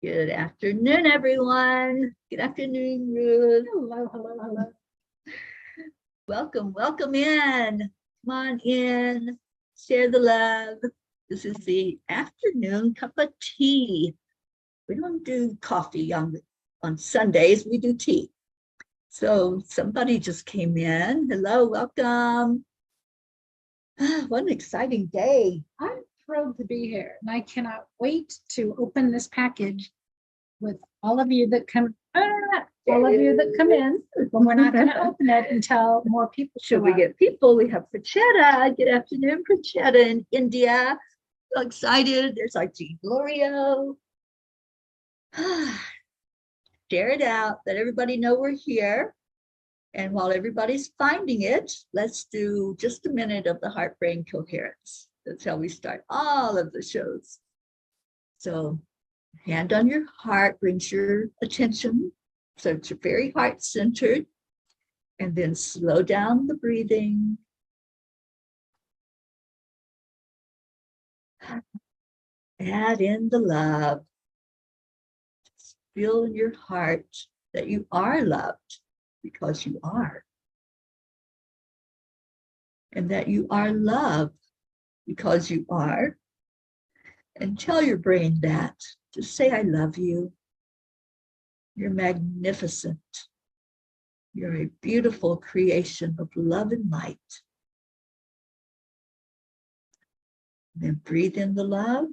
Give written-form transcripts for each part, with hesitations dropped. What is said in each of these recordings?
Good afternoon, everyone. Good afternoon, Ruth. Hello, hello, hello. Welcome, welcome in. Come on in, share the love. This is the afternoon cup of tea. We don't do coffee on Sundays, we do tea. So somebody just came in. Hello, welcome. What an exciting day. I'm thrilled to be here, and I cannot wait to open this package with all of you that come. All of you that come in. But we're not going to open it until more people show Should we up. get people? We have Prachetta. Good afternoon, Prachetta in India. So excited. There's our G Glorio. Share it out. Let everybody know we're here. And while everybody's finding it, let's do just a minute of the heart-brain coherence. That's how we start all of the shows. So hand on your heart brings your attention. So it's very heart-centered. And then slow down the breathing. Add in the love. Just feel in your heart that you are loved because you are. And that you are loved because you are. And tell your brain that. Just say, I love you. You're magnificent. You're a beautiful creation of love and light. And then breathe in the love.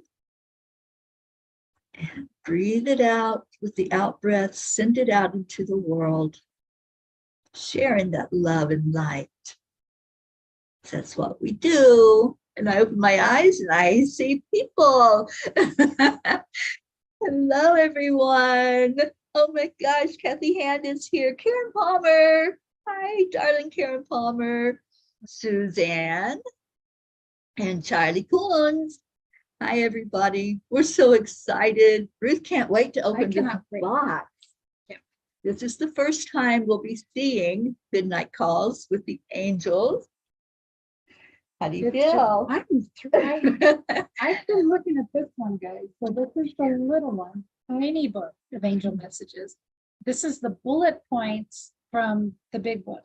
And breathe it out with the out breath. Send it out into the world. Sharing that love and light. That's what we do. And I open my eyes and I see people. Hello, everyone. Oh my gosh, Kathy Hand is here. Karen Palmer. Hi, darling Karen Palmer. Suzanne and Charlie Coons. Hi, everybody. We're so excited. Ruth can't wait to open the box. Yeah. This is the first time we'll be seeing Midnight Calls with the angels. How do you feel? I'm thrilled. I've been looking at this one, guys. So this is the little one, tiny book of angel messages. This is the bullet points from the big book.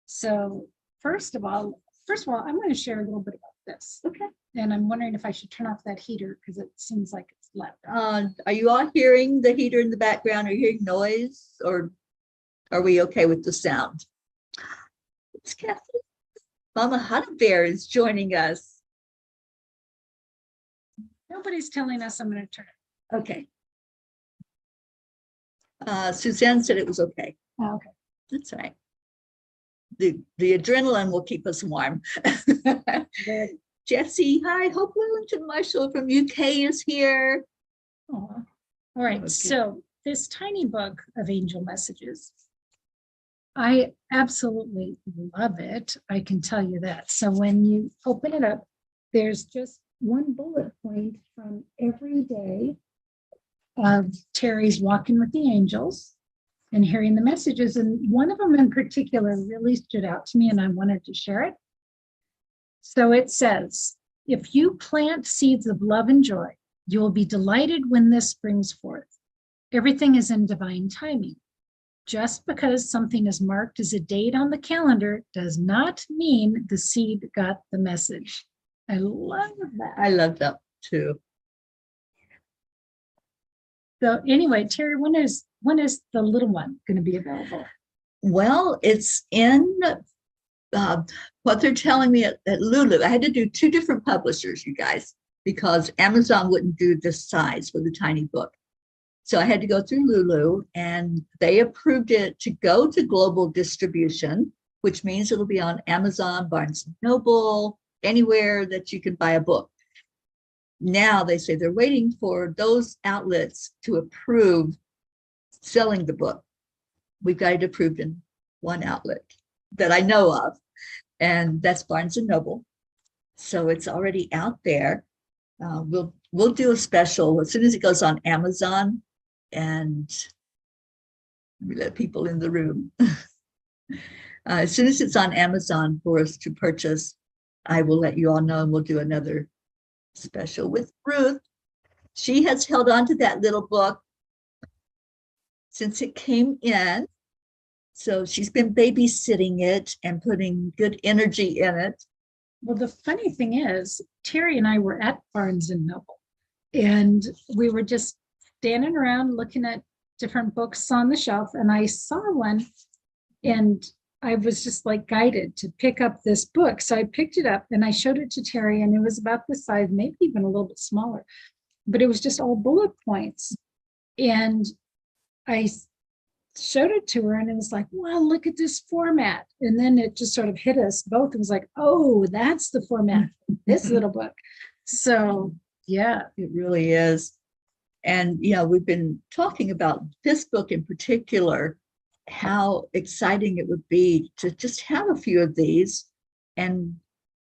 So first of all, I'm going to share a little bit about this. Okay. And I'm wondering if I should turn off that heater because it seems like it's loud. Are you all hearing the heater in the background? Are you hearing noise, or are we okay with the sound? It's Kathy. Mama Honey Bear is joining us. Nobody's telling us I'm going to turn it. Okay. Suzanne said it was okay. Oh, okay. That's right. The adrenaline will keep us warm. Jessie, hi. Hope Wellington Marshall from UK is here. Oh, all right. Okay. So this tiny book of angel messages, I absolutely love it. I can tell you that. So when you open it up, there's just one bullet point from every day of Teri's walking with the angels and hearing the messages. And one of them in particular really stood out to me and I wanted to share it. So it says, if you plant seeds of love and joy, you will be delighted when this springs forth. Everything is in divine timing. Just because something is marked as a date on the calendar does not mean the seed got the message. I love that. I love that too. So anyway, Teri, when is the little one going to be available? Well, it's in what they're telling me at Lulu. I had to do 2 different publishers, you guys, because Amazon wouldn't do this size for the tiny book. So I had to go through Lulu, and they approved it to go to global distribution, which means it'll be on Amazon, Barnes & Noble, anywhere that you can buy a book. Now they say they're waiting for those outlets to approve selling the book. We've got it approved in one outlet that I know of, and that's Barnes & Noble. So it's already out there. We'll do a special as soon as it goes on Amazon, and we let people in the room. As soon as it's on Amazon for us to purchase, I will let you all know, and we'll do another special with Ruth. She has held on to that little book since it came in. So she's been babysitting it and putting good energy in it. Well, the funny thing is, Teri and I were at Barnes and Noble, and we were just standing around looking at different books on the shelf, and I saw one, and I was just like guided to pick up this book. So I picked it up and I showed it to Teri, and it was about this size, maybe even a little bit smaller, but it was just all bullet points. And I showed it to her, and it was like, wow, look at this format. And then it just sort of hit us both. It was like, oh, that's the format of this little book. So yeah, it really is. And we've been talking about this book in particular, how exciting it would be to just have a few of these. And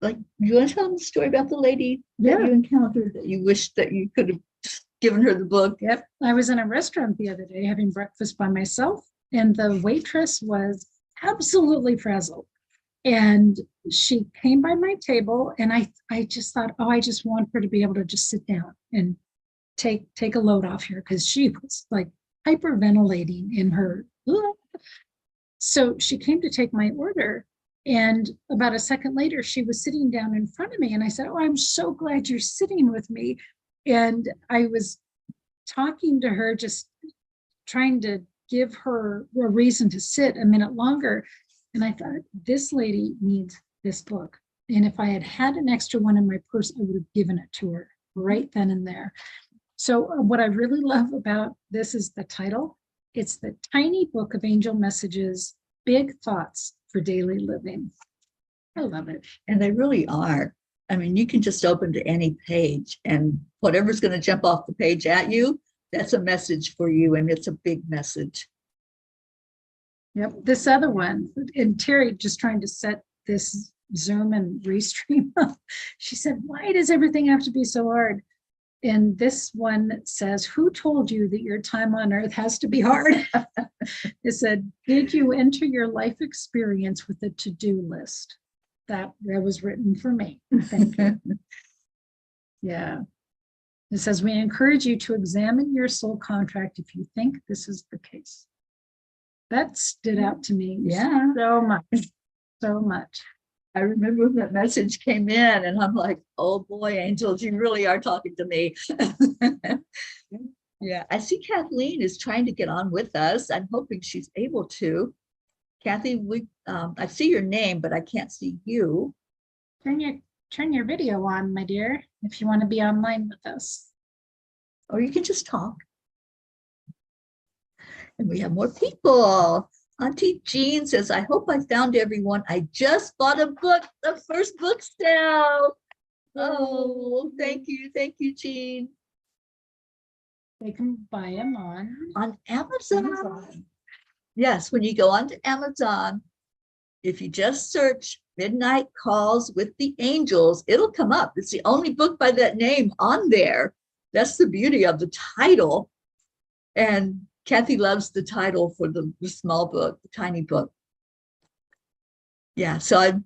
like, you want to tell them the story about the lady that you encountered that you wish that you could have given her the book? Yep. I was in a restaurant the other day having breakfast by myself, and the waitress was absolutely frazzled. And she came by my table, and I just thought, oh, I just want her to be able to just sit down and take a load off here, because she was like hyperventilating in her. So she came to take my order, and about a second later, she was sitting down in front of me, and I said, oh, I'm so glad you're sitting with me. And I was talking to her, just trying to give her a reason to sit a minute longer. And I thought, this lady needs this book. And if I had had an extra one in my purse, I would have given it to her right then and there. So what I really love about this is the title. It's the Tiny Book of Angel Messages, Big Thoughts for Daily Living. I love it. And they really are. I mean, you can just open to any page, and whatever's going to jump off the page at you, that's a message for you, and it's a big message. Yep. This other one, and Teri just trying to set this Zoom and Restream up. She said, why does everything have to be so hard? And this one says, who told you that your time on earth has to be hard? It said, did you enter your life experience with a to-do list? That was written for me. Thank you. Yeah. It says, we encourage you to examine your soul contract if you think this is the case. That stood out to me so much, so much. I remember when that message came in, and I'm like, oh boy, angels, you really are talking to me. Yeah, I see Kathleen is trying to get on with us. I'm hoping she's able to. Kathy, I see your name, but I can't see you. Turn your video on, my dear, if you want to be online with us. Or you can just talk. And we have more people. Auntie Jean says, I hope I found everyone. I just bought a book, the first book sale. Oh, thank you, Jean. They can buy them on Amazon. Yes, when you go onto Amazon, if you just search Midnight Calls with the Angels, it'll come up. It's the only book by that name on there. That's the beauty of the title. And Kathy loves the title for the small book, the tiny book. Yeah, so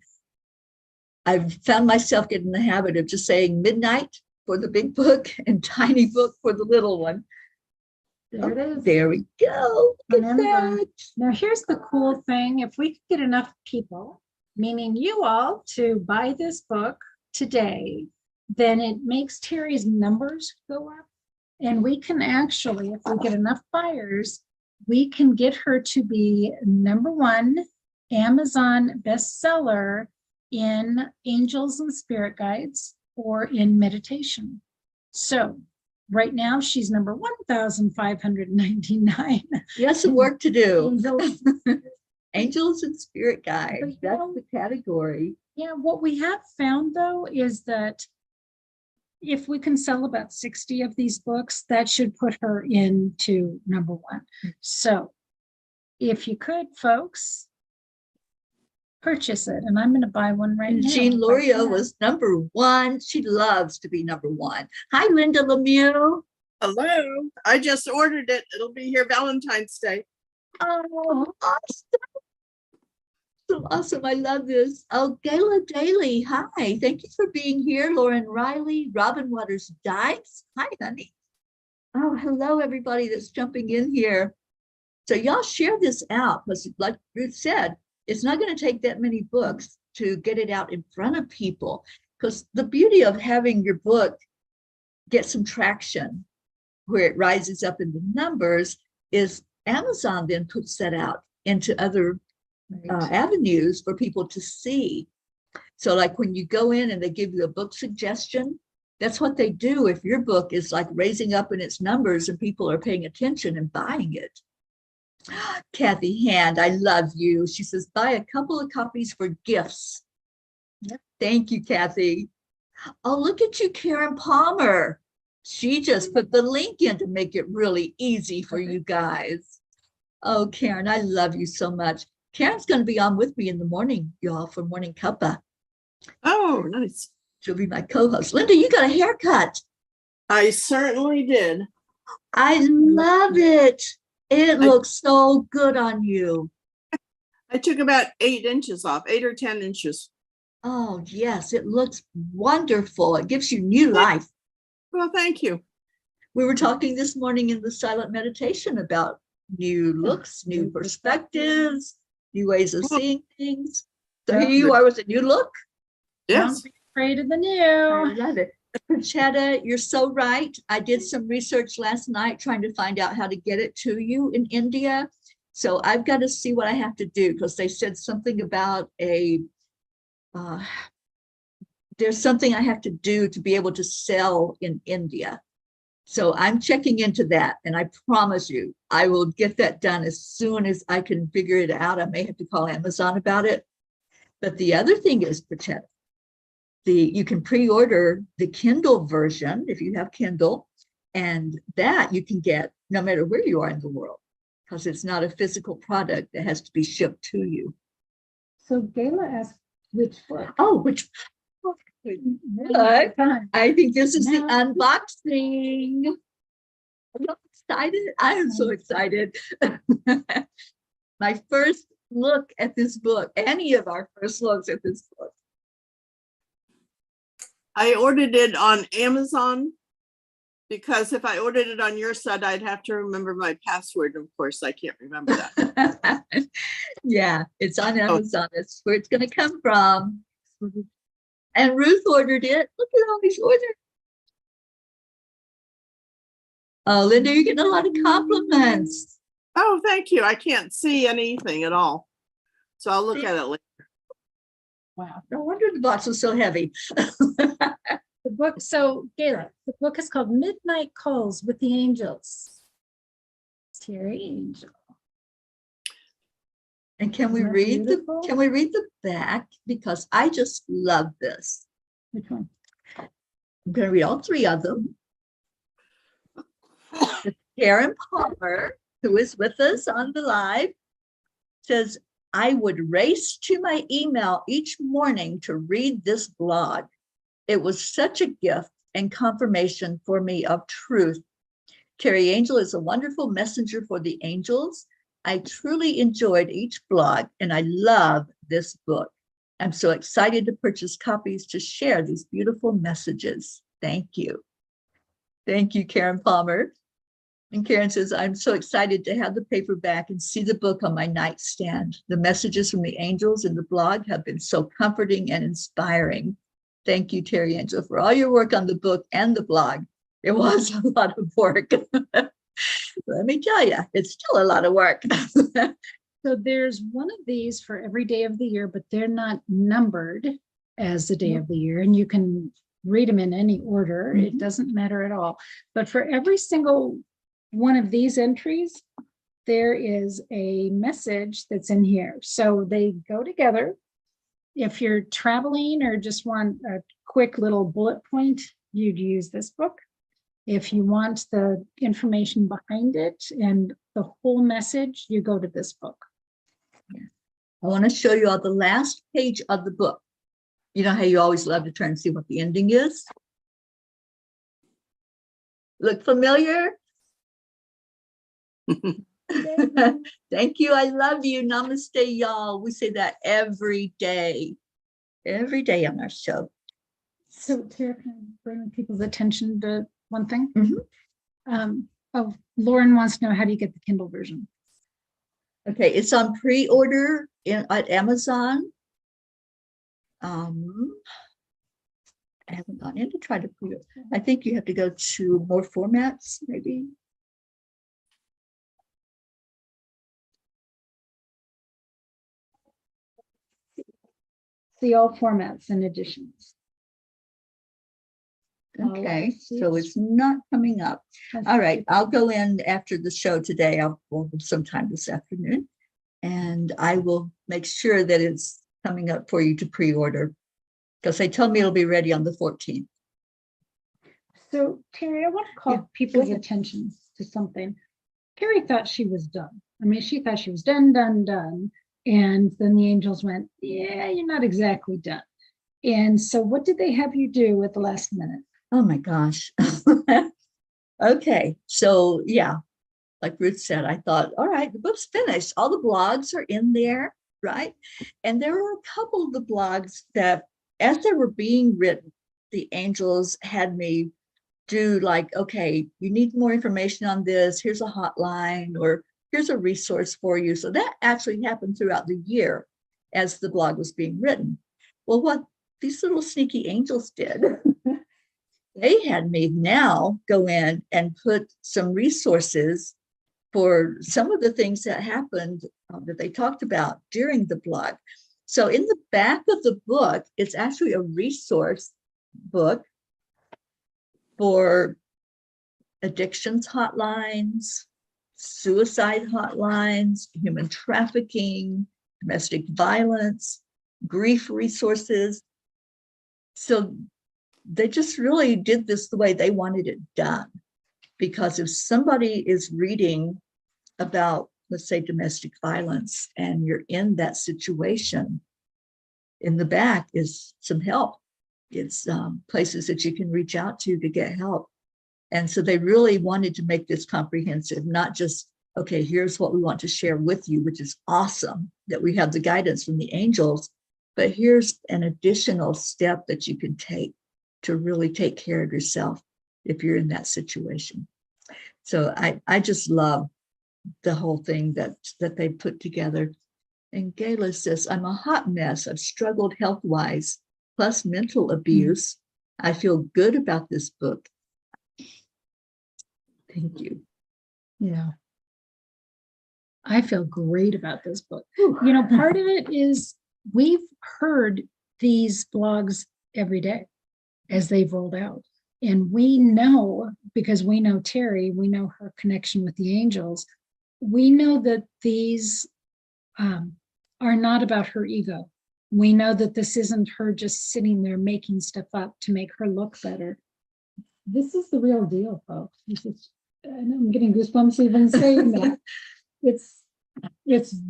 I've found myself getting in the habit of just saying midnight for the big book and tiny book for the little one. There it is. There we go. Look at that. Now, here's the cool thing. If we could get enough people, meaning you all, to buy this book today, then it makes Teri's numbers go up. And we can actually, if we get enough buyers, we can get her to be #1 Amazon bestseller in Angels and Spirit Guides or in meditation. So right now she's number 1,599. You have some work to do. Angels and Spirit Guides. That's the category. Yeah, what we have found though is that if we can sell about 60 of these books, that should put her into #1. So if you could, folks, purchase it. And I'm going to buy one right now. Jean Loria was #1. She loves to be #1. Hi, Linda Lemieux. Hello. I just ordered it. It'll be here Valentine's Day. Oh, awesome. Awesome. I love this. Oh, Gayla Daly. Hi. Thank you for being here. Lauren Riley, Robin Waters Dykes. Hi, honey. Oh, hello, everybody that's jumping in here. So y'all share this out because, like Ruth said, it's not going to take that many books to get it out in front of people. Because the beauty of having your book get some traction where it rises up in the numbers is Amazon then puts that out into other avenues for people to see. So like when you go in and they give you a book suggestion, that's what they do if your book is like raising up in its numbers and people are paying attention and buying it. Kathy Hand, I love you. She says, buy a couple of copies for gifts. Yep. Thank you, Kathy. Oh, look at you, Karen Palmer. She just put the link in to make it really easy for you guys. Oh, Karen, I love you so much. Karen's going to be on with me in the morning, y'all, for Morning CUPPA. Oh, nice. She'll be my co-host. Linda, you got a haircut. I certainly did. I love it. It looks so good on you. I took about 8 inches off, 8 or 10 inches. Oh, yes, it looks wonderful. It gives you new life. Well, thank you. We were talking this morning in the silent meditation about new looks, new perspectives, new ways of seeing things. So here you are with a new look. Yes. Don't be afraid of the I new. love it. Pachetta, you're so right. I did some research last night trying to find out how to get it to you in India. So I've got to see what I have to do because they said something about there's something I have to do to be able to sell in India. So I'm checking into that. And I promise you, I will get that done as soon as I can figure it out. I may have to call Amazon about it. But the other thing is, Pachetta, you can pre-order the Kindle version if you have Kindle, and that you can get no matter where you are in the world because it's not a physical product that has to be shipped to you. So Gayla asked which book. Oh, which book? I think this is the unboxing. I'm excited. I am so excited. My first look at this book, any of our first looks at this book. I ordered it on Amazon because if I ordered it on your site, I'd have to remember my password. Of course, I can't remember that. Yeah, it's on Amazon. That's where it's going to come from. And Ruth ordered it. Look at all these orders. Oh, Linda, you're getting a lot of compliments. Oh, thank you. I can't see anything at all. So I'll look at it later. Wow. No wonder the box was so heavy. The book, so Gayla, the book is called Midnight Calls with the Angels. TeriAngel. And can we Isn't that read beautiful? can we read the back? Because I just love this. Which one? I'm going to read all 3 of them. Karen Palmer, who is with us on the live, says, I would race to my email each morning to read this blog. It was such a gift and confirmation for me of truth. TeriAngel is a wonderful messenger for the angels. I truly enjoyed each blog and I love this book. I'm so excited to purchase copies to share these beautiful messages. Thank you. Thank you, Karen Palmer. And Karen says, I'm so excited to have the paperback and see the book on my nightstand. The messages from the angels in the blog have been so comforting and inspiring. Thank you, TeriAngel, for all your work on the book and the blog. It was a lot of work. Let me tell you, it's still a lot of work. So there's one of these for every day of the year, but they're not numbered as the day of the year. And you can read them in any order. It doesn't matter at all. But for every single one of these entries, there is a message that's in here. So they go together. If you're traveling or just want a quick little bullet point, you'd use this book. If you want the information behind it and the whole message, you go to this book. I want to show you all the last page of the book. You know how you always love to turn and see what the ending is? Look familiar? Thank you. I love you. Namaste, y'all. We say that every day on our show. So Teri, can I bring people's attention to one thing? Mhm. Lauren wants to know, how do you get the Kindle version? Okay, it's on pre-order at Amazon. I haven't gone in to try to pre-order. I think you have to go to more formats, maybe. See all formats and editions. Okay, so it's not coming up. All right, I'll go in after the show today. I'll sometime this afternoon, and I will make sure that it's coming up for you to pre-order, because they told me it'll be ready on the 14th. So Teri, I want to call people's ahead. attention to something. Teri thought she was done. I mean, she thought she was done. And then the angels went, yeah, you're not exactly done. And so what did they have you do at the last minute? Oh my gosh. Okay, so yeah, like Ruth said, I thought, all right, the book's finished. All the blogs are in there, right? And there were a couple of the blogs that, as they were being written, the angels had me do like, okay, you need more information on this. Here's a hotline, or here's a resource for you. So that actually happened throughout the year as the blog was being written. Well, what these little sneaky angels did, they had me now go in and put some resources for some of the things that happened that they talked about during the blog. So in the back of the book, it's actually a resource book for addictions hotlines, suicide hotlines, human trafficking, domestic violence, grief resources. So they just really did this the way they wanted it done. Because if somebody is reading about, let's say, domestic violence, and you're in that situation, in the back is some help. It's places that you can reach out to get help. And so they really wanted to make this comprehensive, not just, okay, here's what we want to share with you, which is awesome that we have the guidance from the angels, but here's an additional step that you can take to really take care of yourself if you're in that situation. So I just love the whole thing that they put together. And Gayla says, I'm a hot mess. I've struggled health-wise, plus mental abuse. I feel good about this book. Thank you. Yeah. I feel great about this book. You know, part of it is we've heard these blogs every day as they've rolled out. And we know, because we know Teri, we know her connection with the angels, we know that these are not about her ego. We know that this isn't her just sitting there making stuff up to make her look better. This is the real deal, folks. This is, I'm getting goosebumps even saying that. It's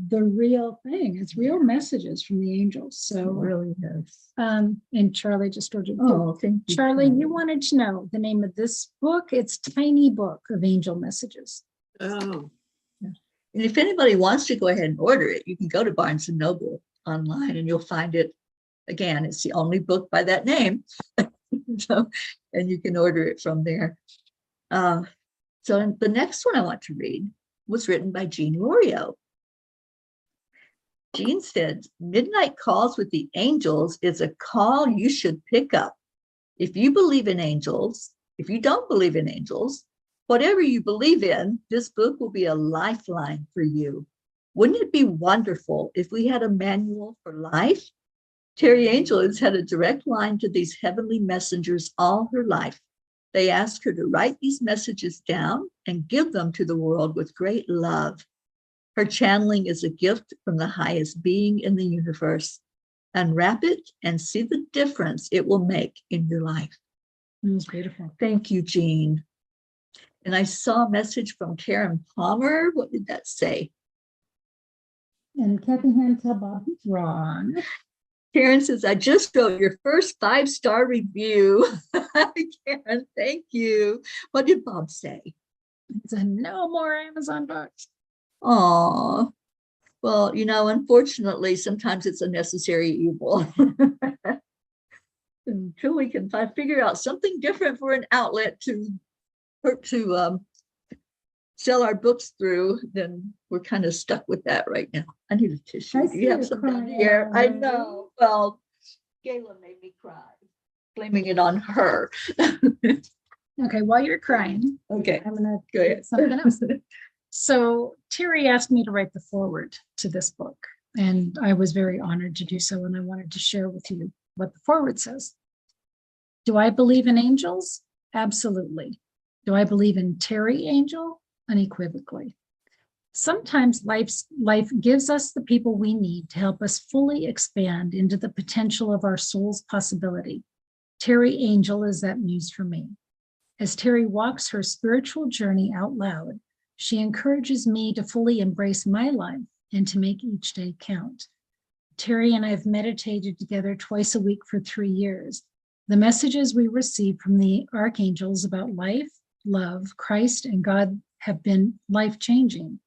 the real thing. It's real messages from the angels. So It really is. and Charlie just ordered. Oh, thank you. Charlie, you wanted to know the name of this book. It's Tiny Book of Angel Messages. Oh, And if anybody wants to go ahead and order it, you can go to Barnes & Noble online and you'll find it. Again, it's the only book by that name. So, and you can order it from there. So the next one I want to read was written by Jean Lorio. Jean said, Midnight Calls with the Angels is a call you should pick up. If you believe in angels, if you don't believe in angels, whatever you believe in, this book will be a lifeline for you. Wouldn't it be wonderful if we had a manual for life? TeriAngel has had a direct line to these heavenly messengers all her life. They ask her to write these messages down and give them to the world with great love. Her channeling is a gift from the highest being in the universe. Unwrap it and see the difference it will make in your life. It was beautiful. Thank you, Jean. And I saw a message from Karen Palmer. What did that say? And Kathy Hand tell Bob he's wrong. Karen says, I just wrote your first 5-star review. Karen, thank you. What did Bob say? He said, no more Amazon books. Oh, well, you know, unfortunately, sometimes it's a necessary evil. Until we can figure out something different for an outlet to sell our books through, then we're kind of stuck with that right now. I need a tissue. I Do see you have you some down crying here? I already. know. Well, Gayla made me cry, blaming it on her. Okay, while you're crying, Okay, I'm gonna go do ahead. something else. So Teri asked me to write the foreword to this book, and I was very honored to do so, and I wanted to share with you what the foreword says. Do I believe in angels? Absolutely. Do I believe in TeriAngel? Unequivocally. Sometimes life gives us the people we need to help us fully expand into the potential of our soul's possibility. TeriAngel is that muse for me. As Teri walks her spiritual journey out loud, she encourages me to fully embrace my life and to make each day count. Teri and I have meditated together twice a week for 3 years. The messages we receive from the archangels about life, love, Christ, and God have been life-changing.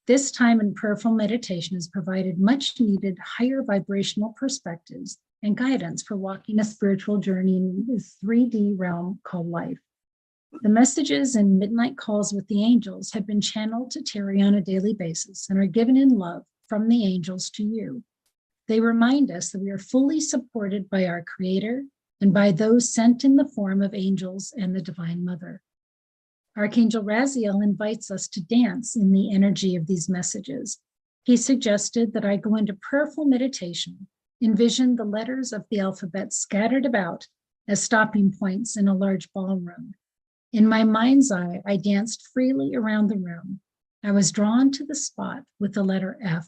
This time in prayerful meditation has provided much needed higher vibrational perspectives and guidance for walking a spiritual journey in this 3D realm called life. The messages and midnight calls with the angels have been channeled to Teri on a daily basis and are given in love from the angels to you. They remind us that we are fully supported by our Creator and by those sent in the form of angels and the Divine Mother. Archangel Raziel invites us to dance in the energy of these messages. He suggested that I go into prayerful meditation, envision the letters of the alphabet scattered about as stopping points in a large ballroom. In my mind's eye, I danced freely around the room. I was drawn to the spot with the letter F.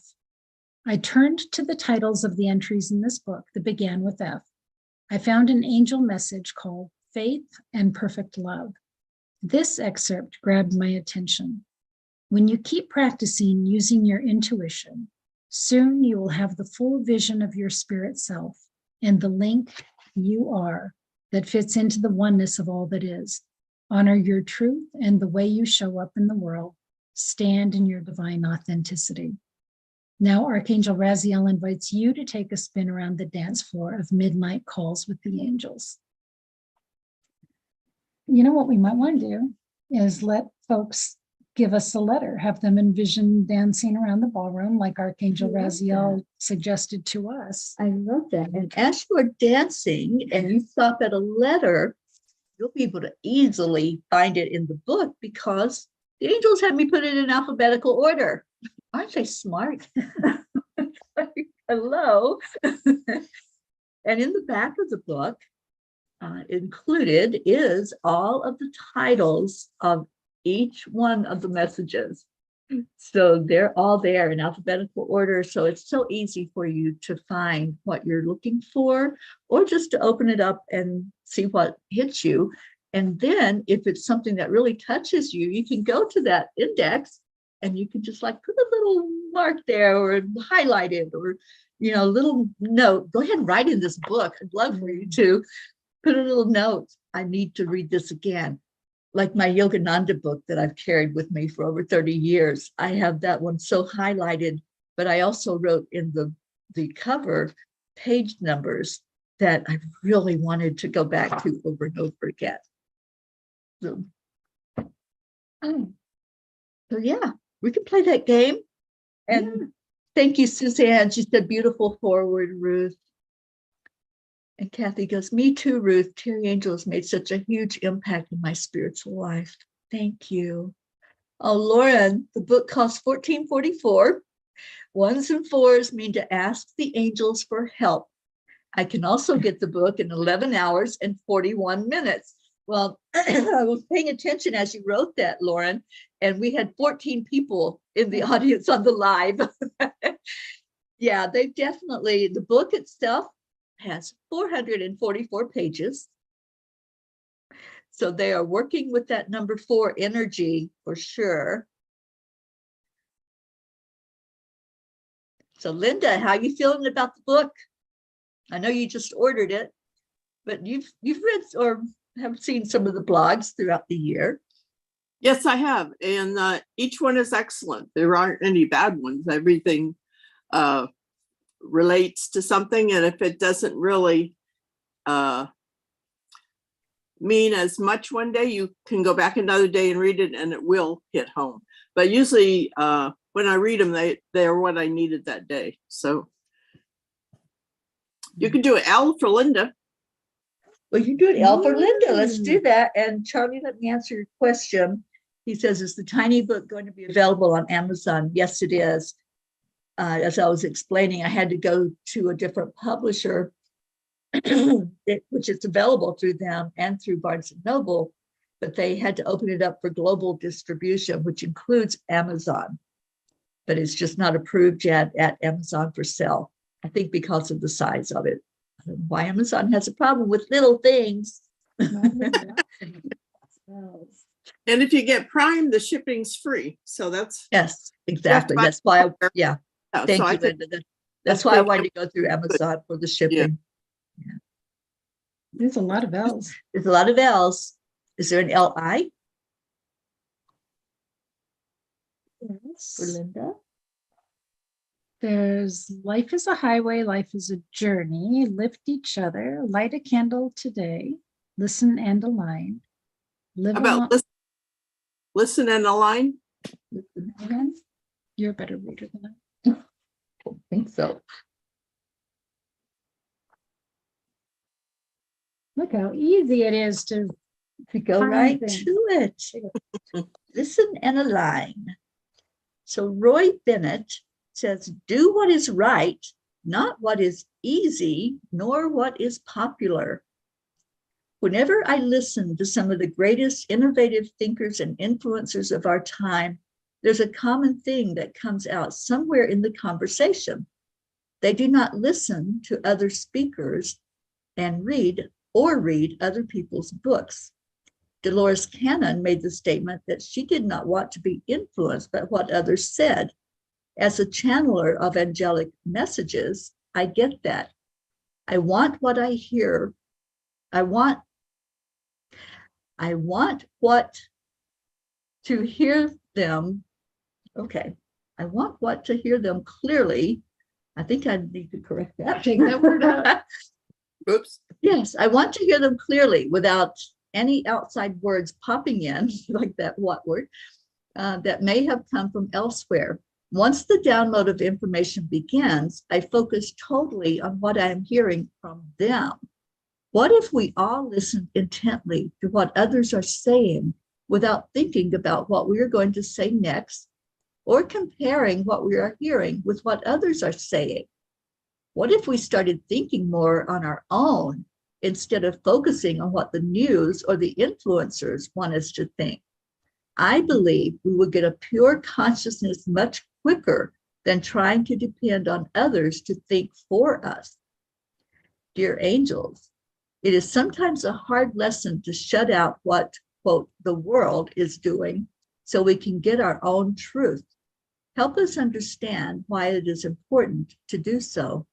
I turned to the titles of the entries in this book that began with F. I found an angel message called Faith and Perfect Love. This excerpt grabbed my attention. When you keep practicing using your intuition, soon you will have the full vision of your spirit self and the link you are that fits into the oneness of all that is. Honor your truth and the way you show up in the world. Stand in your divine authenticity. Now, Archangel Raziel invites you to take a spin around the dance floor of midnight calls with the angels. You know what we might want to do is let folks give us a letter, have them envision dancing around the ballroom like Archangel Raziel suggested to us. I love that. And as you are dancing and you stop at a letter, you'll be able to easily find it in the book because the angels had me put it in alphabetical order. Aren't they smart? Hello. And in the back of the book, included is all of the titles of each one of the messages. So they're all there in alphabetical order. So it's so easy for you to find what you're looking for, or just to open it up and see what hits you. And then if it's something that really touches you, you can go to that index and you can just like put a little mark there or highlight it, or, you know, a little note. Go ahead and write in this book. I'd love for you to put a little note. I need to read this again. Like my Yogananda book that I've carried with me for over 30 years. I have that one so highlighted, but I also wrote in the cover page numbers that I really wanted to go back to over and over again. So, so yeah, we can play that game. And thank you, Suzanne. She said, beautiful forward, Ruth. And Kathy goes, me too, Ruth. TeriAngel has made such a huge impact in my spiritual life. Thank you. Oh, Lauren, the book costs $14.44. 1s and 4s mean to ask the angels for help. I can also get the book in 11 hours and 41 minutes. Well, I was paying attention as you wrote that, Lauren, and we had 14 people in the audience on the live. Yeah, they definitely, the book itself has 444 pages. So they are working with that number 4 energy for sure. So Linda, how are you feeling about the book? I know you just ordered it, but you've read or have seen some of the blogs throughout the year. Yes, I have. And each one is excellent. There aren't any bad ones. Everything relates to something. And if it doesn't really mean as much one day. You can go back another day and read it and it will hit home. But usually when I read them, they're what I needed that day. So you can do it. L for Linda. Well, you do it, L for Linda. Let's do that. And Charlie, let me answer your question. He says, is the tiny book going to be available on Amazon? Yes, it is. As I was explaining, I had to go to a different publisher, which is available through them and through Barnes and Noble, but they had to open it up for global distribution, which includes Amazon, but it's just not approved yet at Amazon for sale. I think because of the size of it. I don't know why Amazon has a problem with little things. And if you get Prime, the shipping's free. So that's Yes, exactly. That's why, yeah. Thank so you, Linda. That's why I wanted to go through Amazon for the shipping. Yeah. There's a lot of L's. There's a lot of L's. Is there an L-I for Linda? There's life is a highway, life is a journey. Lift each other, light a candle today, listen and align. Live How about along- listen and align? Listen again? You're a better reader than I. I don't think so. Look how easy it is to Go find right things. to it. Listen and align. So Roy Bennett says, do what is right, not what is easy, nor what is popular. Whenever I listen to some of the greatest innovative thinkers and influencers of our time, there's a common thing that comes out somewhere in the conversation. They do not listen to other speakers and read other people's books. Dolores Cannon made the statement that she did not want to be influenced by what others said. As a channeler of angelic messages, I get that. I want what I hear. I want what to hear them. Okay. I want what to hear them clearly. I think I need to correct that. Take that word out. Oops. Yes, I want to hear them clearly without any outside words popping in, like that what word, that may have come from elsewhere. Once the download of information begins, I focus totally on what I'm hearing from them. What if we all listened intently to what others are saying without thinking about what we're going to say next or comparing what we are hearing with what others are saying? What if we started thinking more on our own instead of focusing on what the news or the influencers want us to think? I believe we would get a pure consciousness much quicker than trying to depend on others to think for us. Dear angels, it is sometimes a hard lesson to shut out what, quote, the world is doing so we can get our own truth. Help us understand why it is important to do so.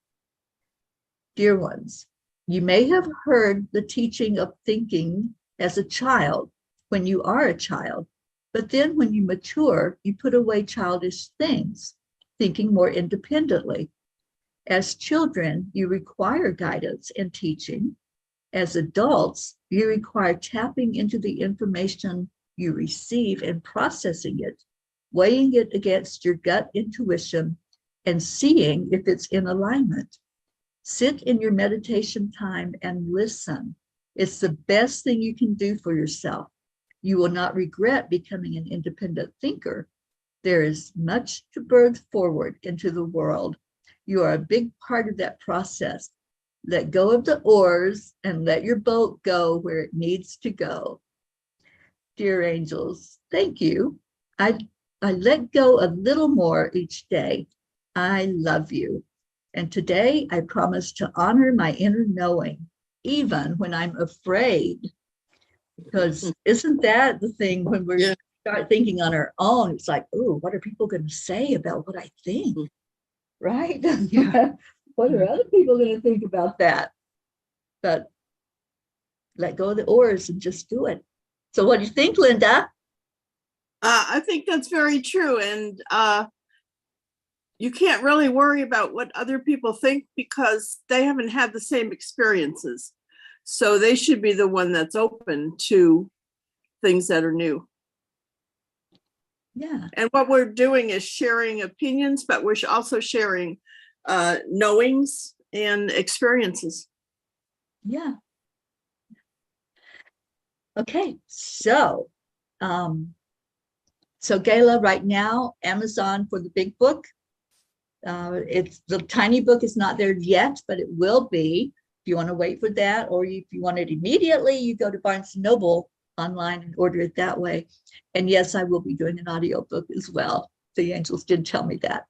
Dear ones, you may have heard the teaching of thinking as a child when you are a child, but then when you mature, you put away childish things, thinking more independently. As children, you require guidance and teaching. As adults, you require tapping into the information you receive and processing it, weighing it against your gut intuition, and seeing if it's in alignment. Sit in your meditation time and listen. It's the best thing you can do for yourself. You will not regret becoming an independent thinker. There is much to birth forward into the world. You are a big part of that process. Let go of the oars and let your boat go where it needs to go. Dear angels, thank you. I let go a little more each day. I love you. And today I promise to honor my inner knowing, even when I'm afraid. Because isn't that the thing when we start thinking on our own? It's like, oh, what are people going to say about what I think? Right? Yeah. What are other people going to think about that? But let go of the oars and just do it. So what do you think, Linda? I think that's very true. And you can't really worry about what other people think because they haven't had the same experiences. So they should be the one that's open to things that are new. Yeah. And what we're doing is sharing opinions, but we're also sharing knowings and experiences. Yeah. Okay. So Gayla, right now, Amazon for the big book. It's the tiny book is not there yet, but it will be. If you want to wait for that, or if you want it immediately, you go to Barnes & Noble online and order it that way. And yes, I will be doing an audiobook as well. The angels did tell me that.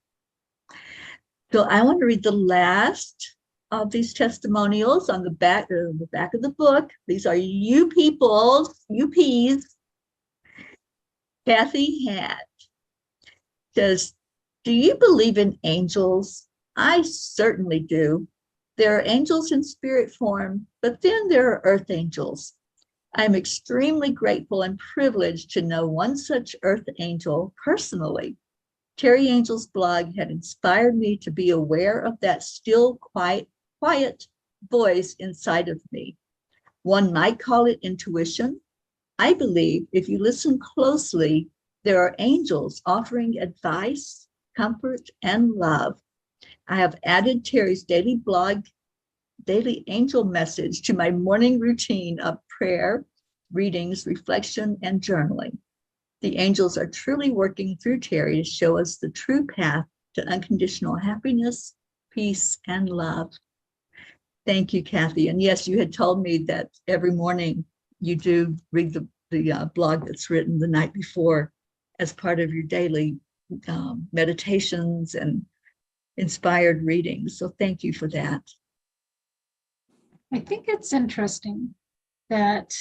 So I want to read the last of these testimonials on the back of the book. These are you people, UPs. Kathy Hat says, do you believe in angels? I certainly do. There are angels in spirit form, but then there are earth angels. I'm extremely grateful and privileged to know one such earth angel personally. TeriAngel's blog had inspired me to be aware of that still, quiet voice inside of me. One might call it intuition. I believe if you listen closely, there are angels offering advice, comfort, and love. I have added Teri's daily angel message to my morning routine of prayer, readings, reflection, and journaling. The angels are truly working through Teri to show us the true path to unconditional happiness, peace, and love. Thank you, Kathy. And yes, you had told me that every morning you do read the blog that's written the night before as part of your daily meditations and inspired readings. So thank you for that. I think it's interesting that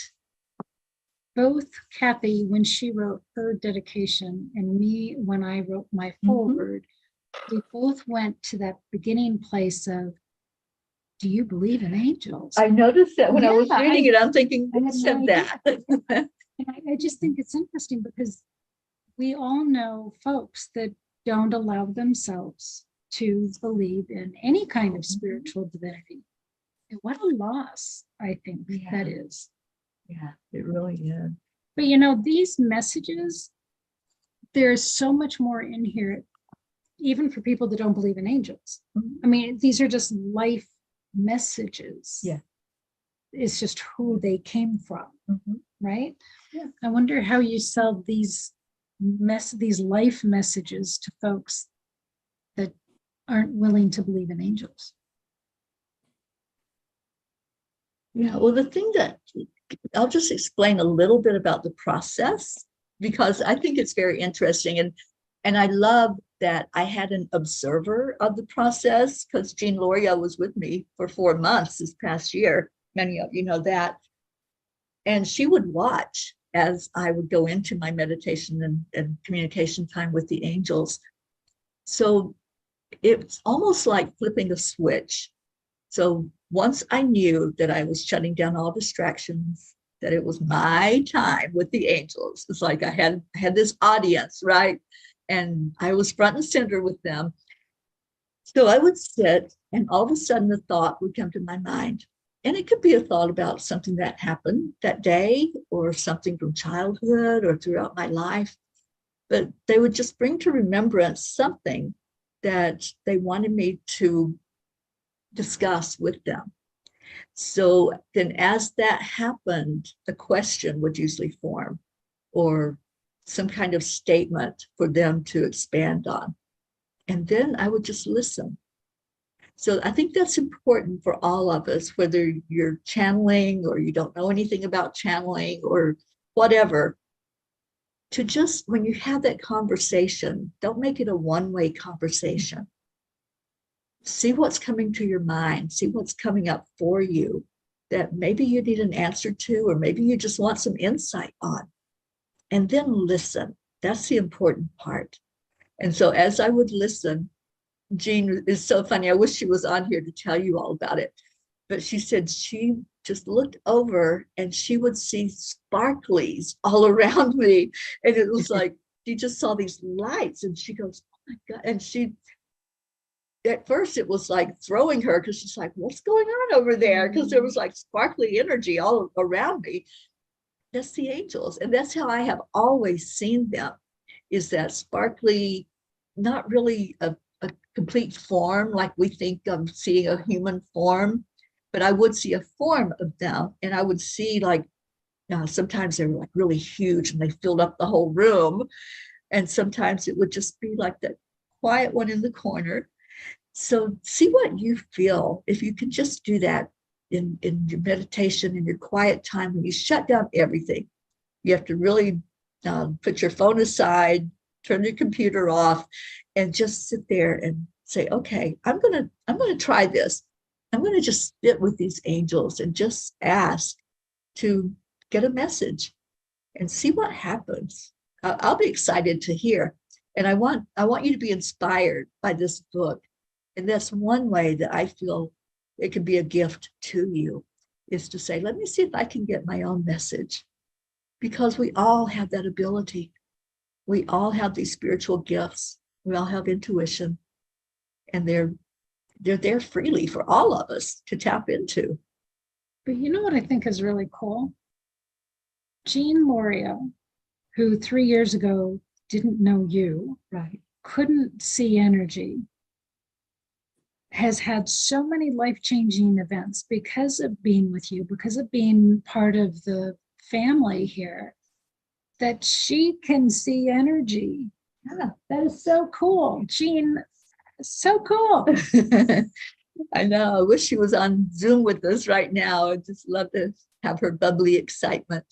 both Kathy, when she wrote her dedication, and me, when I wrote my foreword, we both went to that beginning place of, do you believe in angels? I noticed that when I was Yeah, reading it, I'm thinking, I who had no said idea. that? And I just think it's interesting because we all know folks that don't allow themselves to believe in any kind of spiritual divinity. And what a loss, I think that is. Yeah, it really is. But you know, these messages, there's so much more in here, even for people that don't believe in angels. I mean, these are just life messages. Yeah. It's just who they came from, right? Yeah. I wonder how you sell these life messages to folks that aren't willing to believe in angels. Yeah, well, the thing that I'll just explain a little bit about the process, because I think it's very interesting. And I love that I had an observer of the process, because Jean Loria was with me for 4 months this past year. Many of you know that. And she would watch as I would go into my meditation and communication time with the angels. So it's almost like flipping a switch. So once I knew that I was shutting down all distractions, that it was my time with the angels, it's like I had this audience, right? And I was front and center with them. So I would sit, and all of a sudden a thought would come to my mind. And it could be a thought about something that happened that day, or something from childhood or throughout my life. But they would just bring to remembrance something that they wanted me to discuss with them. So then as that happened, a question would usually form, or some kind of statement for them to expand on. And then I would just listen. So I think that's important for all of us, whether you're channeling or you don't know anything about channeling or whatever, to just, when you have that conversation, don't make it a one-way conversation. See what's coming to your mind, see what's coming up for you that maybe you need an answer to, or maybe you just want some insight on. And then listen. That's the important part. And so as I would listen, Jean is so funny. I wish she was on here to tell you all about it. But she said she just looked over and she would see sparklies all around me. And it was like, she just saw these lights and she goes, oh my God. And at first it was like throwing her because she's like, what's going on over there? Because there was like sparkly energy all around me. That's the angels. And that's how I have always seen them, is that sparkly, not really a complete form like we think of seeing a human form, but I would see a form of them. And I would see like, sometimes they were like really huge and they filled up the whole room. And sometimes it would just be like that quiet one in the corner. So see what you feel. If you can just do that in your meditation, in your quiet time, when you shut down everything, you have to really put your phone aside, turn your computer off, and just sit there and say, okay, I'm gonna try this. I'm gonna just sit with these angels and just ask to get a message and see what happens. I'll be excited to hear. And I want you to be inspired by this book. And that's one way that I feel it could be a gift to you, is to say, let me see if I can get my own message. Because we all have that ability. We all have these spiritual gifts. We all have intuition. And they're there freely for all of us to tap into. But you know what I think is really cool? Jean Lorio, who 3 years ago didn't know you, Right. couldn't see energy, has had so many life-changing events because of being with you, because of being part of the family here, that she can see energy. Yeah. That is so cool. Jean, so cool. I know. I wish she was on Zoom with us right now. I'd just love to have her bubbly excitement.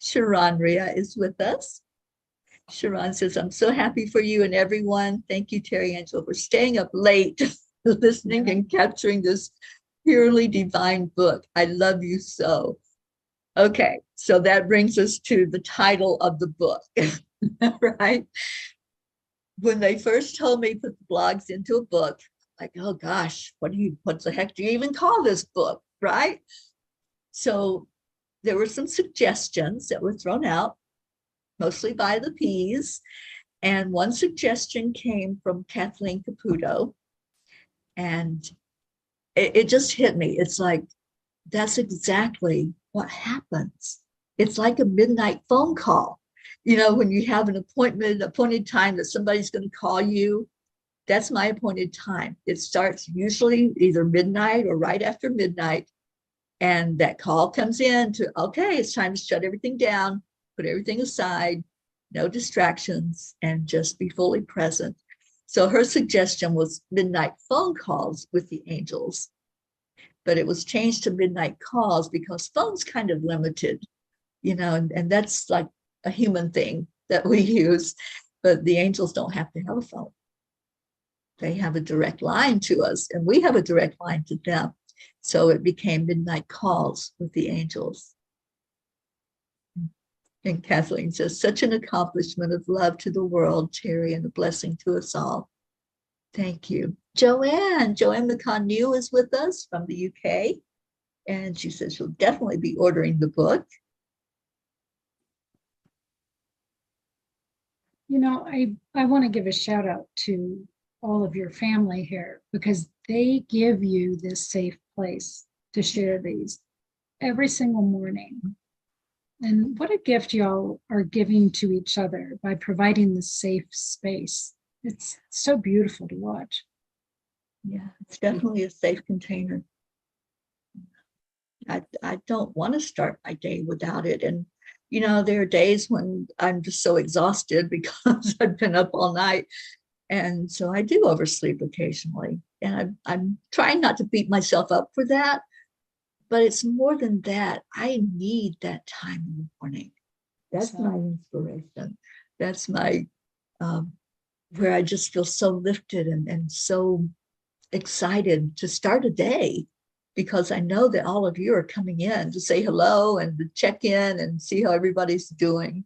Sharon Ria is with us. Sharon says, I'm so happy for you and everyone. Thank you, TeriAngel, for staying up late, listening and capturing this purely divine book. I love you so. Okay, so that brings us to the title of the book, right? When they first told me put the blogs into a book, like, oh gosh, what the heck do you even call this book, right? So there were some suggestions that were thrown out, mostly by the P's. And one suggestion came from Kathleen Caputo. And it just hit me. It's like, that's exactly what happens. It's like a midnight phone call. When you have an appointed time that somebody's going to call you, that's my appointed time. It starts usually either midnight or right after midnight. And that call comes in to, okay, it's time to shut everything down, put everything aside, no distractions, and just be fully present. So her suggestion was midnight phone calls with the angels, but it was changed to midnight calls because phone's kind of limited, and that's like a human thing that we use, but the angels don't have to have a phone. They have a direct line to us, and we have a direct line to them. So it became midnight calls with the angels. And Kathleen says, such an accomplishment of love to the world, Teri, and a blessing to us all. Thank you. Joanne McConnew is with us from the UK. And she says she'll definitely be ordering the book. I want to give a shout out to all of your family here, because they give you this safe place to share these every single morning. And what a gift y'all are giving to each other by providing this safe space. It's so beautiful to watch. Yeah, it's definitely a safe container. I don't want to start my day without it. And, there are days when I'm just so exhausted because I've been up all night. And so I do oversleep occasionally. And I'm trying not to beat myself up for that. But it's more than that. I need that time in the morning. That's my inspiration. That's my, where I just feel so lifted and so excited to start a day, because I know that all of you are coming in to say hello and to check in and see how everybody's doing.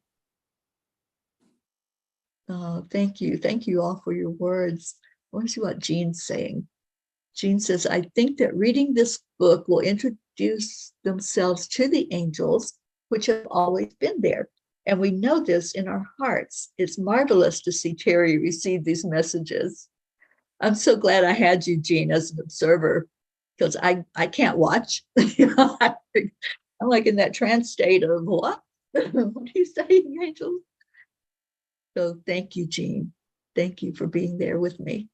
Oh, thank you. Thank you all for your words. I want to see what Jean's saying. Jean says, I think that reading this book will introduce themselves to the angels, which have always been there. And we know this in our hearts. It's marvelous to see Teri receive these messages. I'm so glad I had you, Jean, as an observer, because I can't watch. I'm like in that trance state of what? What are you saying, Angel? So thank you, Jean. Thank you for being there with me.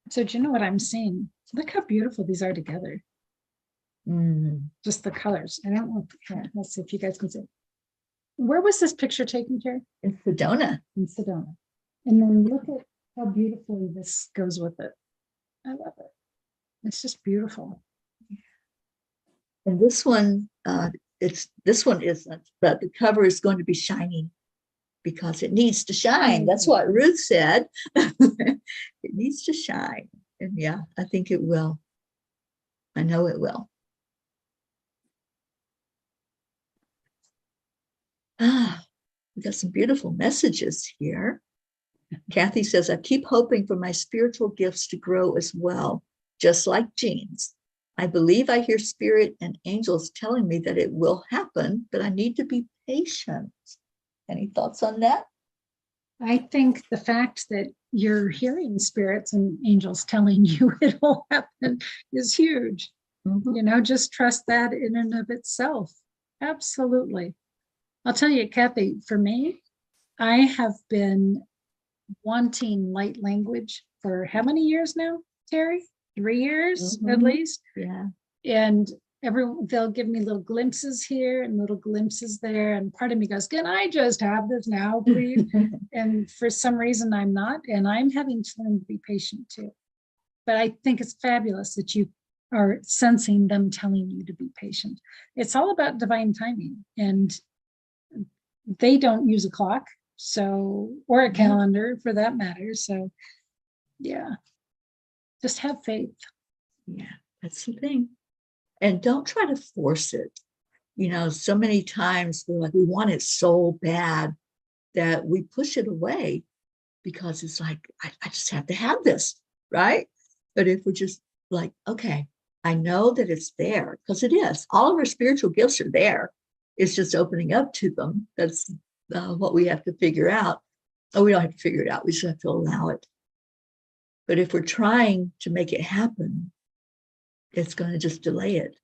So do you know what I'm seeing? Look how beautiful these are together. Just the colors. I don't know. Let's see if you guys can see. Where was this picture taken, Teri? In Sedona. In Sedona. And then look at how beautifully this goes with it. I love it. It's just beautiful. And this one, this one isn't, but the cover is going to be shiny because it needs to shine. That's what Ruth said. It needs to shine. And yeah, I think it will. I know it will. We got some beautiful messages here. Kathy says, I keep hoping for my spiritual gifts to grow as well, just like Jean's. I believe I hear spirit and angels telling me that it will happen, but I need to be patient. Any thoughts on that? I think the fact that you're hearing spirits and angels telling you it will happen is huge. You know, just trust that in and of itself. Absolutely. I'll tell you, Kathy, for me, I have been wanting light language for how many years now, Teri? 3 years at least. Yeah. And they'll give me little glimpses here and little glimpses there. And part of me goes, can I just have this now, please? And for some reason I'm not, and I'm having to learn to be patient too. But I think it's fabulous that you are sensing them telling you to be patient. It's all about divine timing, and they don't use a clock, so, or a calendar for that matter. So yeah, just have faith. Yeah, that's the thing. And don't try to force it. You know, so many times we're like, we want it so bad that we push it away because it's like, I just have to have this, right? But if we're just like, okay, I know that it's there, because it is. All of our spiritual gifts are there. It's just opening up to them. That's what we have to figure out. Oh, we don't have to figure it out. We just have to allow it. But if we're trying to make it happen, it's going to just delay it.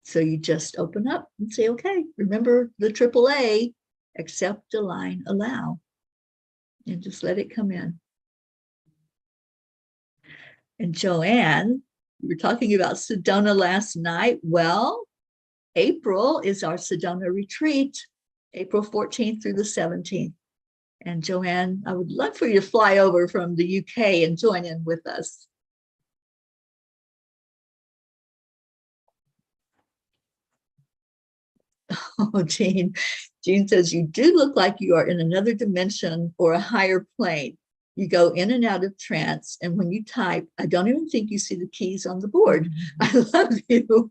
So you just open up and say, okay, remember the AAA, accept, align, allow, and just let it come in. And Joanne, we were talking about Sedona last night. Well, April is our Sedona retreat, April 14th through the 17th. And Joanne, I would love for you to fly over from the UK and join in with us. Oh, Jean says, you do look like you are in another dimension or a higher plane. You go in and out of trance. And when you type, I don't even think you see the keys on the board. I love you.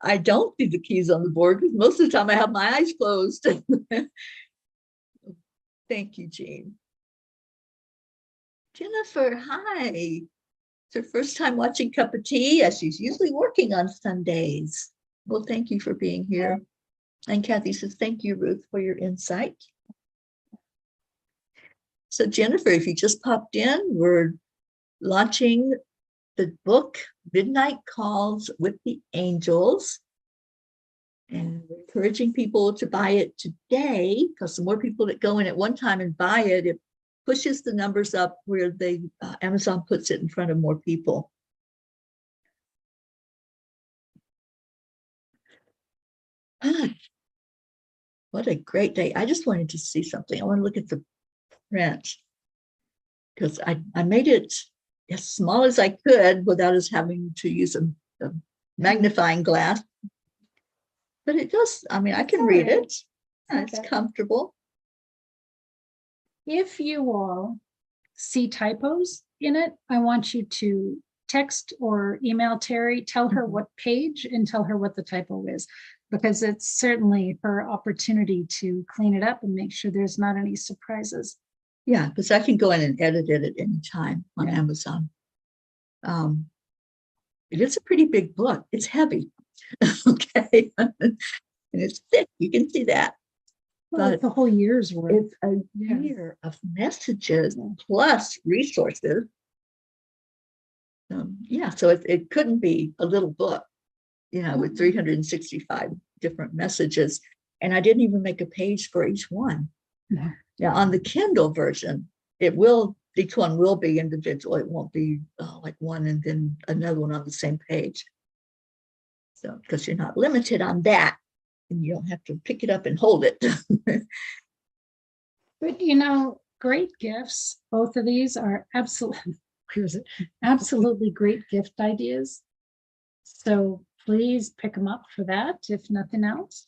I don't see the keys on the board because most of the time I have my eyes closed. Thank you, Jean. Jennifer, hi. It's her first time watching Cup of Tea, as she's usually working on Sundays. Well, thank you for being here. And Kathy says, thank you, Ruth, for your insight. So Jennifer, if you just popped in, we're launching the book, Midnight Calls with the Angels. And we're encouraging people to buy it today, because the more people that go in at one time and buy it, it pushes the numbers up where they Amazon puts it in front of more people. What a great day. I just wanted to see something. I want to look at the print because I made it as small as I could without us having to use a magnifying glass. But it does, I mean, I can read it. It's comfortable. If you all see typos in it, I want you to text or email Teri, tell her what page and tell her what the typo is, because it's certainly her opportunity to clean it up and make sure there's not any surprises. Yeah, because I can go in and edit it at any time on Amazon. It is a pretty big book. It's heavy. Okay. And it's thick. You can see that. Well, but it's a whole year's worth. it's a Yeah. year of messages Yeah. plus resources. Yeah, so it couldn't be a little book, with 365 different messages. And I didn't even make a page for each one. Yeah. Now, on the Kindle version, each one will be individual. It won't be like one and then another one on the same page. So, because you're not limited on that, and you don't have to pick it up and hold it. But great gifts. Both of these are absolutely great gift ideas. So please pick them up for that, if nothing else.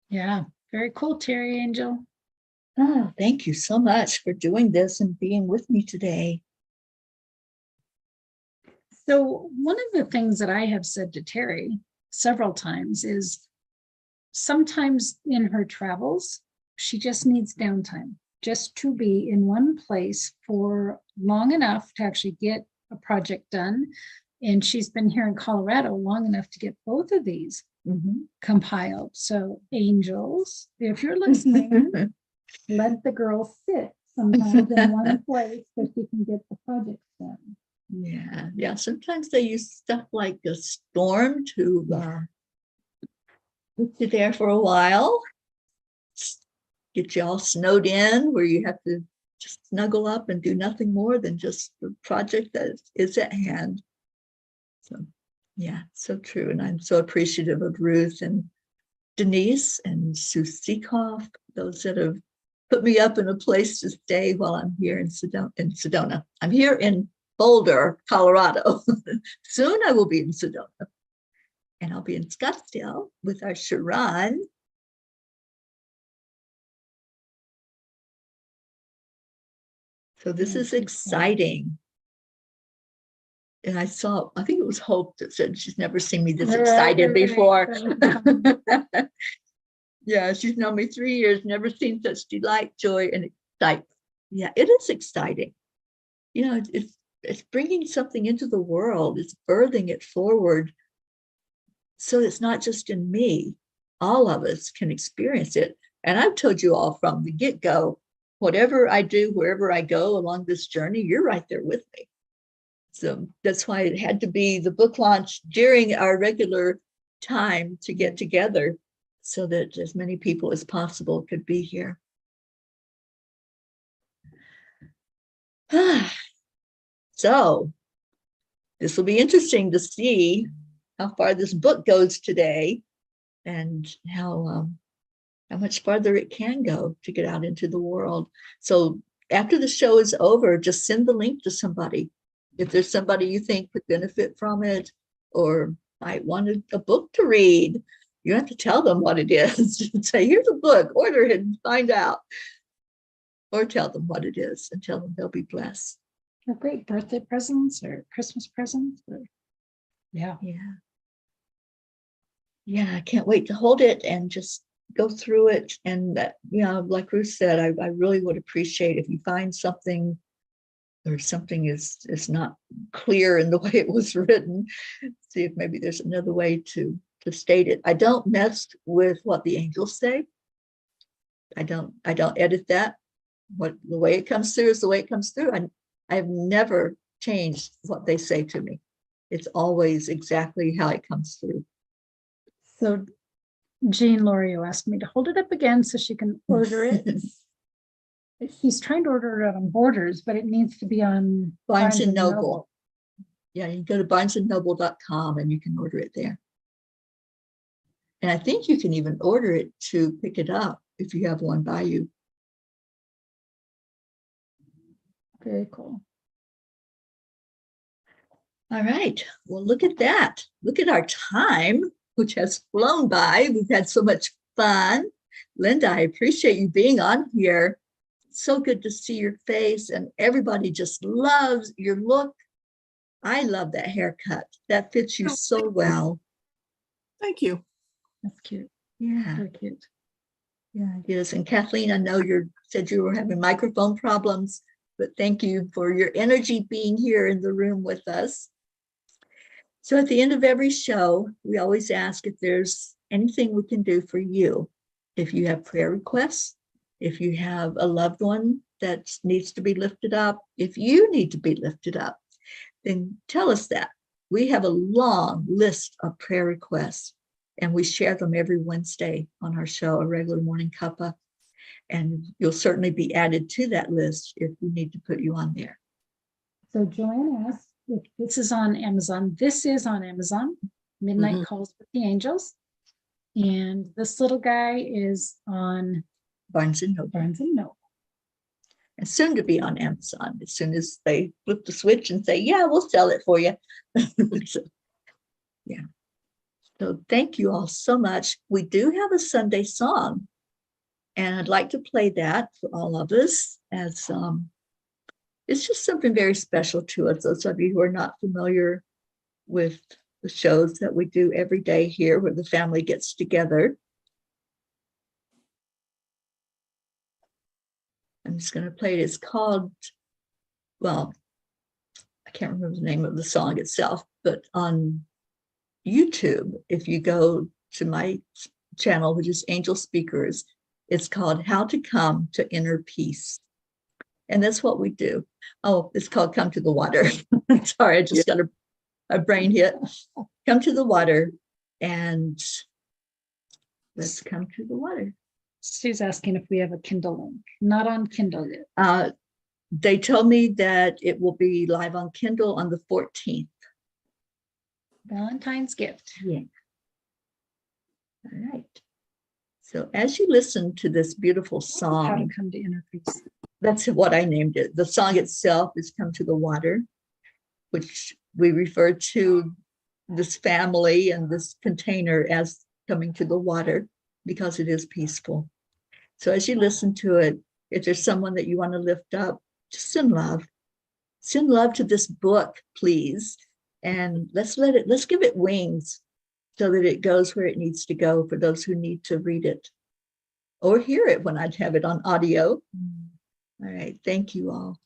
Yeah, very cool, TeriAngel. Oh, thank you so much for doing this and being with me today. So one of the things that I have said to Teri several times is sometimes in her travels, she just needs downtime, just to be in one place for long enough to actually get a project done. And she's been here in Colorado long enough to get both of these compiled. So angels, if you're listening, let the girl sit sometimes in one place so she can get the project done. Yeah. Sometimes they use stuff like a storm to put you there for a while, get you all snowed in where you have to just snuggle up and do nothing more than just the project that is at hand. So yeah, so true. And I'm so appreciative of Ruth and Denise and Sue Seekoff, those that have put me up in a place to stay while I'm here in Sedona. I'm here in Boulder, Colorado. Soon I will be in Sedona. And I'll be in Scottsdale with our Sharon. So this is exciting. And I think it was Hope that said she's never seen me this excited before. Yeah, she's known me 3 years, never seen such delight, joy, and excitement. Yeah, it is exciting. It's bringing something into the world. It's birthing it forward. So it's not just in me. All of us can experience it. And I've told you all from the get-go, whatever I do, wherever I go along this journey, you're right there with me. So that's why it had to be the book launch during our regular time to get together so that as many people as possible could be here. So this will be interesting to see how far this book goes today and how much farther it can go to get out into the world. So after the show is over, just send the link to somebody. If there's somebody you think would benefit from it or might want a book to read, you have to tell them what it is. Say, here's a book, order it and find out. Or tell them what it is and tell them they'll be blessed. Or great birthday presents or Christmas presents. Yeah. I can't wait to hold it and just go through it. And like Ruth said, I really would appreciate if you find something or something is not clear in the way it was written, see if maybe there's another way to state it. I don't mess with what the angels say. I don't edit that. The way it comes through is the way it comes through. I've never changed what they say to me. It's always exactly how it comes through. So Jean Lorio asked me to hold it up again so she can order it. She's trying to order it on Borders, but it needs to be on Barnes and Noble. Yeah, you go to barnesandnoble.com and you can order it there. And I think you can even order it to pick it up if you have one by you. Very cool. All right. Well, look at that. Look at our time, which has flown by. We've had so much fun. Linda, I appreciate you being on here. So good to see your face, and everybody just loves your look. I love that haircut. That fits you so well. Thank you. That's cute. Yeah. Very cute. Yeah, it is. And Kathleen, I know you said you were having microphone problems, but thank you for your energy being here in the room with us. So at the end of every show, we always ask if there's anything we can do for you. If you have prayer requests, if you have a loved one that needs to be lifted up, if you need to be lifted up, then tell us that. We have a long list of prayer requests, and we share them every Wednesday on our show, A Regular Morning CUPPA. And you'll certainly be added to that list if we need to put you on there. So Joanne asked if this is on Amazon. This is on Amazon, Midnight Calls with the Angels. And this little guy is on Barnes and Noble. Barnes and Noble. And soon to be on Amazon, as soon as they flip the switch and say, yeah, we'll sell it for you. So, yeah. So thank you all so much. We do have a Sunday song, and I'd like to play that for all of us, as it's just something very special to us. Those of you who are not familiar with the shows that we do every day here where the family gets together. I'm just going to play it. It's called, well, I can't remember the name of the song itself, but on YouTube, if you go to my channel, which is Angel Speakers, it's called How to Come to Inner Peace. And that's what we do. Oh, it's called Come to the Water. Sorry, I just got a brain hit. Come to the water, and let's come to the water. She's asking if we have a Kindle link. Not on Kindle yet. They told me that it will be live on Kindle on the 14th. Valentine's gift. Yeah. All right. So as you listen to this beautiful How song, to come to inner peace. that's what I named it. The song itself is Come to the Water, which we refer to this family and this container as coming to the water because it is peaceful. So as you listen to it, if there's someone that you want to lift up, just send love. Send love to this book, please. And let's give it wings so that it goes where it needs to go for those who need to read it or hear it when I'd have it on audio. All right. Thank you all.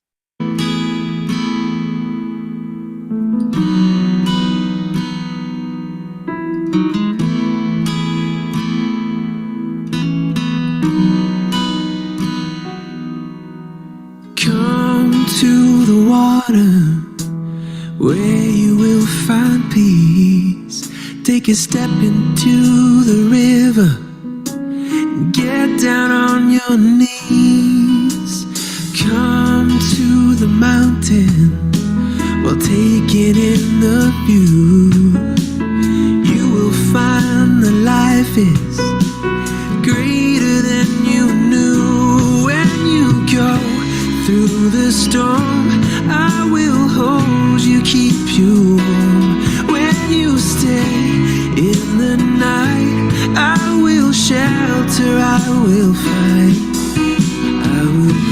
Come to the water where you will find peace. Take a step into the river. Get down on your knees. Come to the mountain while taking in the view. You will find that life is greater than you knew. When you go through the storm, I will hold you, keep you warm. When you stay in the night, I will shelter, I will fight, I will fight.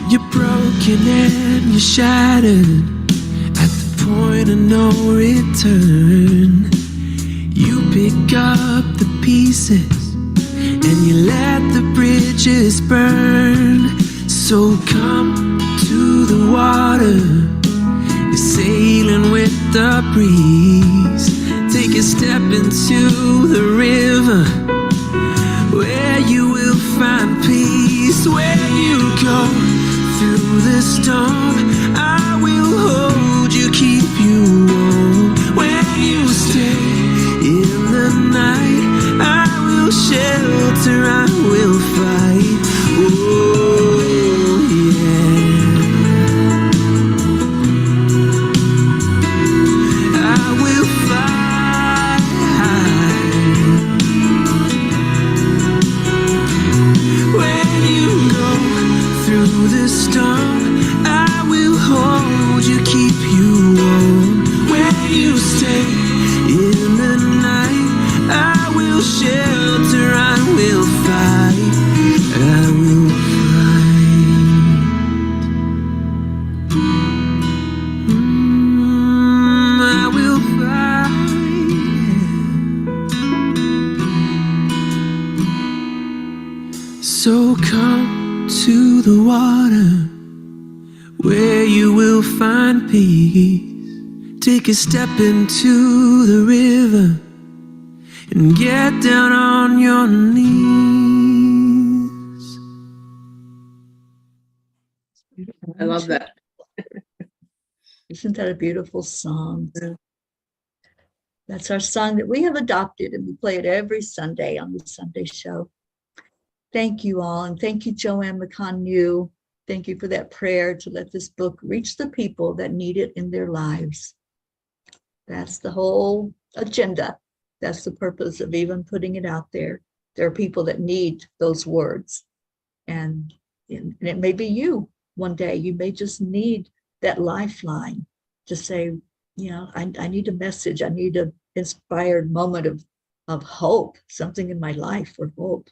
You're broken and you're shattered at the point of no return. You pick up the pieces and you let the bridges burn. So come to the water, you're sailing with the breeze. Take a step into the river where you will find peace. When you go through the storm, I will hold you, keep you warm. When you stay in the night, I will shelter, I will fight. Oh yeah, I will fight. When you go through the storm, I will hold you, keep you warm. When you stay in the night, I will shelter, I will fight. So come to the water where you will find peace. Take a step into the river and get down on your knees. I love that. Isn't that a beautiful song? Yeah. That's our song that we have adopted, and we play it every Sunday on the Sunday show. Thank you all, and thank you, Joanne McConnew. Thank you for that prayer to let this book reach the people that need it in their lives. That's the whole agenda. That's the purpose of even putting it out there. There are people that need those words, and it may be you one day. You may just need that lifeline to say, I need a message. I need an inspired moment of hope, something in my life for hope.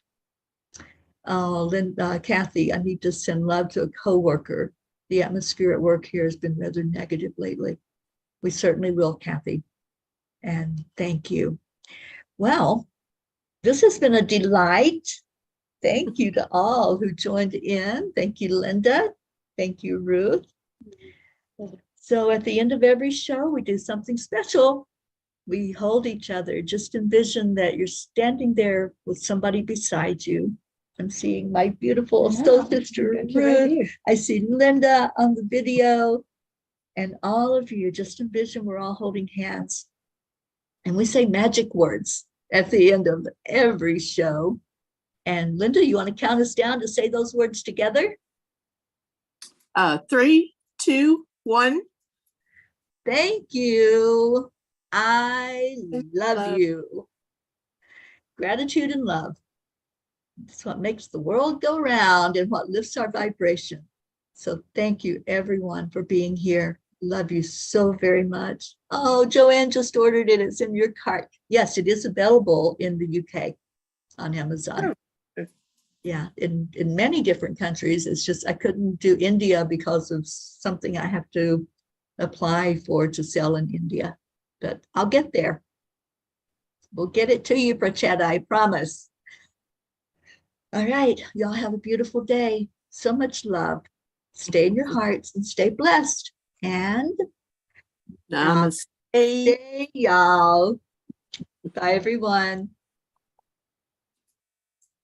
Kathy, I need to send love to a coworker. The atmosphere at work here has been rather negative lately. We certainly will, Kathy. And thank you. Well, this has been a delight. Thank you to all who joined in. Thank you, Linda. Thank you, Ruth. So at the end of every show, we do something special. We hold each other. Just envision that you're standing there with somebody beside you. I'm seeing my beautiful soul sister, Ruth. I see Linda on the video. And all of you, just envision we're all holding hands. And we say magic words at the end of every show. And Linda, you want to count us down to say those words together? 3, 2, 1. Thank you. I love you. Gratitude and love. It's what makes the world go round and what lifts our vibration. So thank you, everyone, for being here. Love you so very much. Oh, Joanne just ordered it. It's in your cart. Yes, it is available in the UK on Amazon. Oh. Yeah, in many different countries. It's just I couldn't do India because of something I have to apply for to sell in India. But I'll get there. We'll get it to you, Prachetta, I promise. All right, y'all have a beautiful day. So much love. Stay in your hearts and stay blessed. And Namaste. stay, y'all. Bye, everyone.